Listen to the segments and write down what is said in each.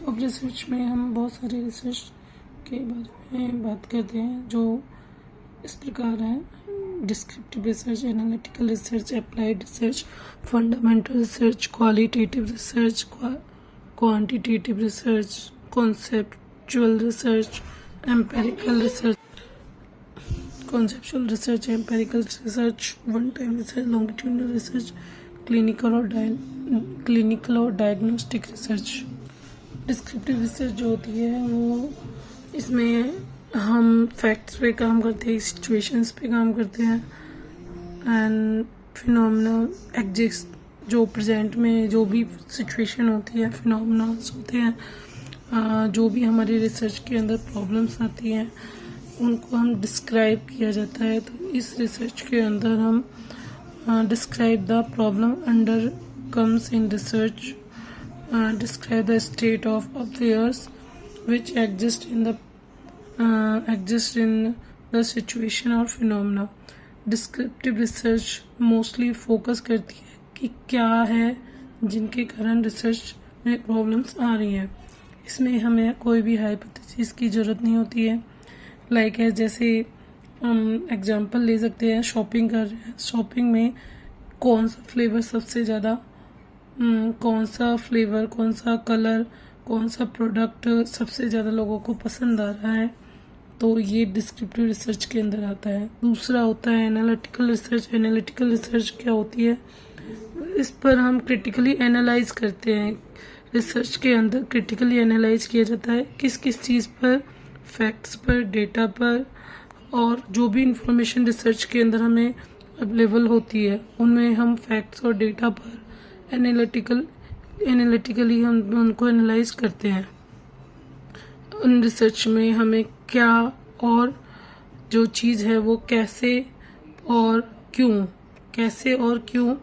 अब रिसर्च में हम बहुत सारे रिसर्च के बारे में बात करते हैं जो इस प्रकार हैं: descriptive research, analytical research, applied research, fundamental research, qualitative research, quantitative research, conceptual research, empirical research, conceptual research, empirical research, one time research, longitudinal research, clinical और डायग्नोस्टिक रिसर्च। डिस्क्रिप्टिव रिसर्च जो होती है वो इसमें हम फैक्ट्स पे काम करते हैं, सिचुएशंस पे काम करते हैं एंड फिनोमेना एग्जिस्ट, जो प्रेजेंट में जो भी सिचुएशन होती है, फिनोमेनास होते हैं, जो भी हमारी रिसर्च के अंदर प्रॉब्लम्स आती हैं उनको हम डिस्क्राइब किया जाता है। तो इस रिसर्च के अंदर हम describe the problem under comes in research, describe the state of affairs which exist in the situation or phenomena। Descriptive research mostly focus करती है कि क्या है जिनके कारण रिसर्च में प्रॉब्लम्स आ रही हैं। इसमें हमें कोई भी हाइपोथेसिस की ज़रूरत नहीं होती है। लाइक है जैसे हम एग्जांपल ले सकते हैं, शॉपिंग कर रहे हैं, शॉपिंग में कौन सा फ्लेवर सबसे ज़्यादा, कौन सा फ्लेवर, कौन सा कलर, कौन सा प्रोडक्ट सबसे ज़्यादा लोगों को पसंद आ रहा है, तो ये डिस्क्रिप्टिव रिसर्च के अंदर आता है। दूसरा होता है एनालिटिकल रिसर्च। एनालिटिकल रिसर्च क्या होती है? इस पर हम क्रिटिकली एनालाइज करते हैं। रिसर्च के अंदर क्रिटिकली एनालाइज किया जाता है किस किस चीज़ पर, फैक्ट्स पर, डेटा पर, और जो भी इंफॉर्मेशन रिसर्च के अंदर हमें अवेलेबल होती है उनमें हम फैक्ट्स और डेटा पर एनालिटिकली हम उनको एनालाइज करते हैं। उन रिसर्च में हमें क्या और जो चीज़ है वो कैसे और क्यों, कैसे और क्यों,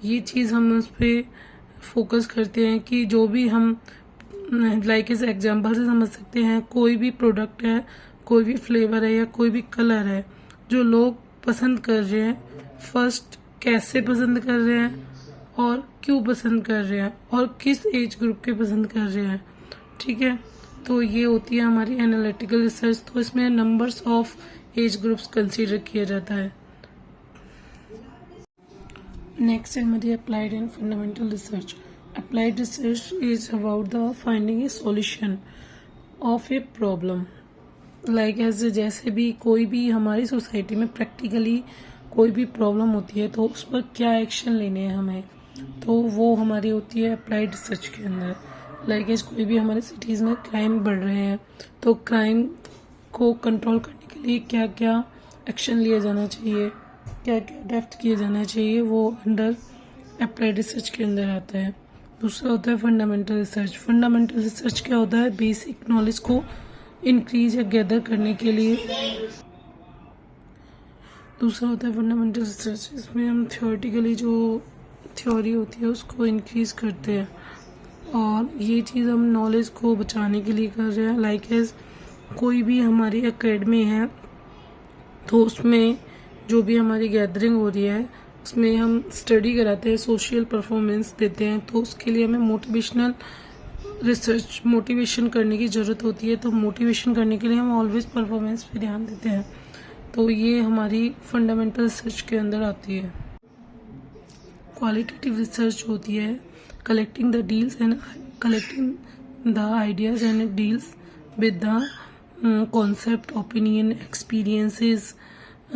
ये चीज़ हम उस पर फोकस करते हैं कि जो भी हम लाइक इस एग्जांपल से समझ सकते हैं, कोई भी प्रोडक्ट है, कोई भी फ्लेवर है या कोई भी कलर है जो लोग पसंद कर रहे हैं, फर्स्ट कैसे पसंद कर रहे हैं और क्यों पसंद कर रहे हैं और किस एज ग्रुप के पसंद कर रहे हैं। ठीक है, तो ये होती है हमारी एनालिटिकल रिसर्च। तो इसमें numbers of age groups consider किया जाता है। नेक्स्ट है हमारी applied and fundamental research. Applied research is about the finding a solution of a problem. Like as जैसे भी कोई भी हमारी सोसाइटी में प्रैक्टिकली कोई भी प्रॉब्लम होती है तो उस पर क्या एक्शन लेने हैं हमें, तो वो हमारी होती है अप्लाइड रिसर्च के अंदर। लाइक एज कोई भी हमारे सिटीज़ में क्राइम बढ़ रहे हैं तो क्राइम को कंट्रोल करने के लिए क्या क्या एक्शन लिया जाना चाहिए, क्या क्या ड्राफ्ट किया जाना चाहिए, वो अंडर अप्लाइड रिसर्च के अंदर आता है। दूसरा होता है फंडामेंटल रिसर्च। फंडामेंटल रिसर्च क्या होता है? बेसिक नॉलेज को इंक्रीज या गैदर करने के लिए। दूसरा होता है फंडामेंटल रिसर्च। इसमें हम थियोरेटिकली जो थ्योरी होती है उसको इंक्रीज करते हैं और ये चीज़ हम नॉलेज को बचाने के लिए कर रहे हैं। लाइक एज कोई भी हमारी एकेडमी है तो उसमें जो भी हमारी गैदरिंग हो रही है उसमें हम स्टडी कराते हैं, सोशल परफॉर्मेंस देते हैं, तो उसके लिए हमें मोटिवेशनल रिसर्च, मोटिवेशन करने की ज़रूरत होती है। तो मोटिवेशन करने के लिए हम ऑलवेज परफॉर्मेंस पे ध्यान देते हैं, तो ये हमारी फंडामेंटल रिसर्च के अंदर आती है। क्वालिटेटिव रिसर्च होती है collecting the ideas and deals with the concept, opinion, experiences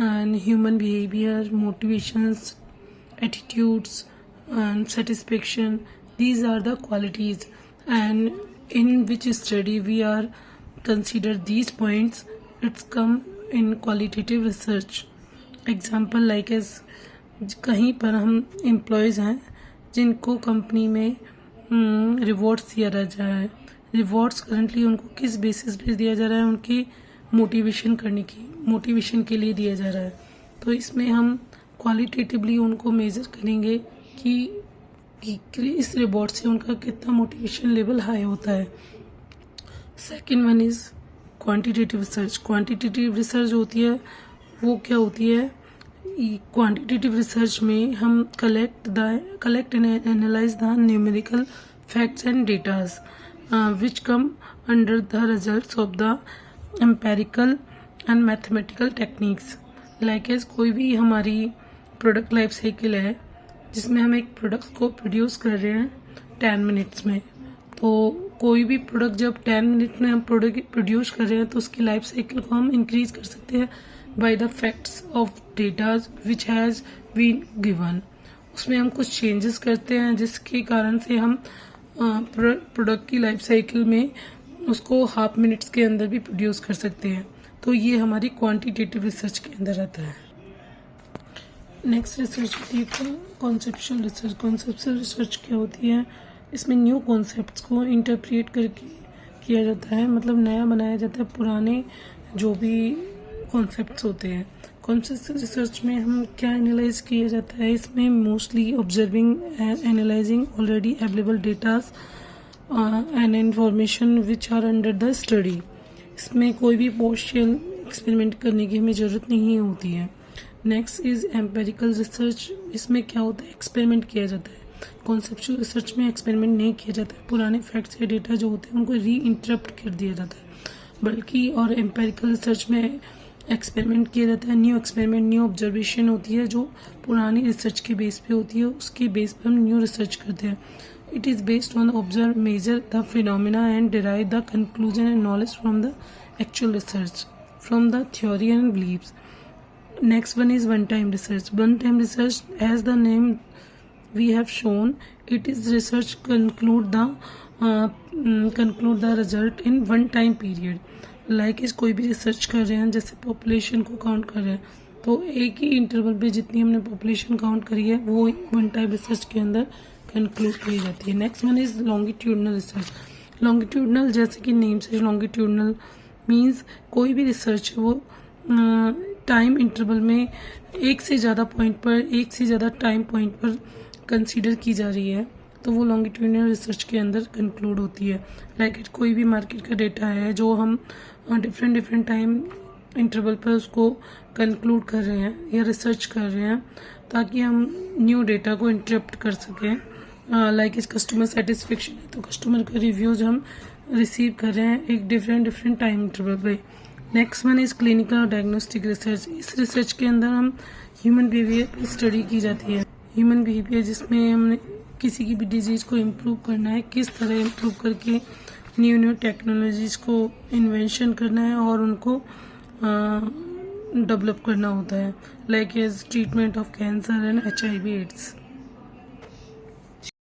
and human behaviour, motivations, attitudes and satisfaction. These are the qualities and in which study we are consider these points. It's come in qualitative research. Example like as कहीं पर हम employees हैं जिनको company में rewards दिया जा रहा है। रिवॉर्ड्स करंटली उनको किस बेसिस पे दिया जा रहा है? उनकी मोटिवेशन के लिए दिया जा रहा है। तो इसमें हम क्वालिटेटिवली उनको मेजर करेंगे कि इस रिवॉर्ड से उनका कितना मोटिवेशन लेवल हाई होता है। Second one is quantitative research. Quantitative research होती है वो क्या होती है? क्वांटिटेटिव रिसर्च में हम collect and analyse the numerical facts and datas. which come under the results of the empirical and mathematical techniques. Like as कोई भी हमारी प्रोडक्ट लाइफ साइकिल है जिसमें हम एक प्रोडक्ट को प्रोड्यूस कर रहे हैं 10 मिनट्स में, तो कोई भी प्रोडक्ट जब 10 मिनट में हम प्रोडक्ट प्रोड्यूस कर रहे हैं तो उसकी लाइफ साइकिल को हम इंक्रीज कर सकते हैं by the facts of data which has been given. उसमें हम कुछ चेंजेस करते हैं जिसके कारण से हम प्रोडक्ट की लाइफ साइकिल में उसको हाफ मिनट्स के अंदर भी प्रोड्यूस कर सकते हैं। तो ये हमारी क्वांटिटेटिव रिसर्च के अंदर आता है। नेक्स्ट रिसर्च होती है कॉन्सेप्चुअल रिसर्च। कॉन्सेप्चुअल रिसर्च क्या होती है? इसमें न्यू कॉन्सेप्ट्स को इंटरप्रेट करके किया जाता है, मतलब नया बनाया जाता है पुराने जो भी कॉन्सेप्ट्स होते हैं। कॉन्सेप्चुअल रिसर्च में हम क्या एनालाइज किया जाता है? इसमें mostly observing and analysing already available datas and information which are under the study. इसमें कोई भी पोस्टल एक्सपेरिमेंट करने की हमें ज़रूरत नहीं होती है। Next is empirical research. इसमें क्या होता है? एक्सपेरिमेंट किया जाता है। कॉन्सेप्चुअल रिसर्च में एक्सपेरिमेंट नहीं किया जाता है, पुराने फैक्ट्स या डेटा जो होते हैं उनको री इंटरप्ट कर दिया जाता है, बल्कि और एम्पेरिकल रिसर्च में एक्सपेरिमेंट किया जाता है। न्यू एक्सपेरिमेंट, न्यू ऑब्जर्वेशन होती है जो पुरानी रिसर्च के बेस पे होती है, उसके बेस पे हम न्यू रिसर्च करते हैं। It is based on observe measure the phenomena and derive the conclusion and knowledge from the actual research from the theory and beliefs. Next one is one-time research. One-time research, as the name we have shown, it is research conclude the result in one-time period. Like is कोई भी research कर रहे हैं, जैसे population को count कर रहे हैं, तो एक ही इंटरवल पे जितनी हमने पॉपुलेशन काउंट करी है वो वन टाइम रिसर्च के अंदर कंक्लूड करी जाती है। Next one is longitudinal research. Longitudinal जैसे कि नेम से लॉन्गिट्यूडनल मीन्स कोई भी रिसर्च है वो टाइम इंटरवल में एक से ज़्यादा पॉइंट पर, एक से ज़्यादा टाइम पॉइंट पर कंसीडर की जा रही है, तो वो लॉन्गिट्यूडनल रिसर्च के अंदर कंक्लूड होती है। लाइक कोई भी मार्केट का डेटा है जो हम डिफरेंट टाइम इंटरवल पर उसको कंक्लूड कर रहे हैं या रिसर्च कर रहे हैं ताकि हम न्यू डेटा को इंटरप्ट कर सकें। लाइक इस कस्टमर सेटिस्फेक्शन है तो कस्टमर का रिव्यूज हम रिसीव कर रहे हैं एक डिफरेंट टाइम इंटरवल पे। नेक्स्ट वन इज क्लिनिकल और डायग्नोस्टिक रिसर्च। इस रिसर्च के अंदर हम ह्यूमन बिहेवियर पर स्टडी की जाती है। ह्यूमन बिहेवियर जिसमें हमने किसी की भी डिजीज़ को इम्प्रूव करना है, किस तरह इम्प्रूव करके न्यू टेक्नोलॉजीज को इन्वेंशन करना है और उनको डेवलप करना होता है, like as treatment of cancer and HIV/AIDS।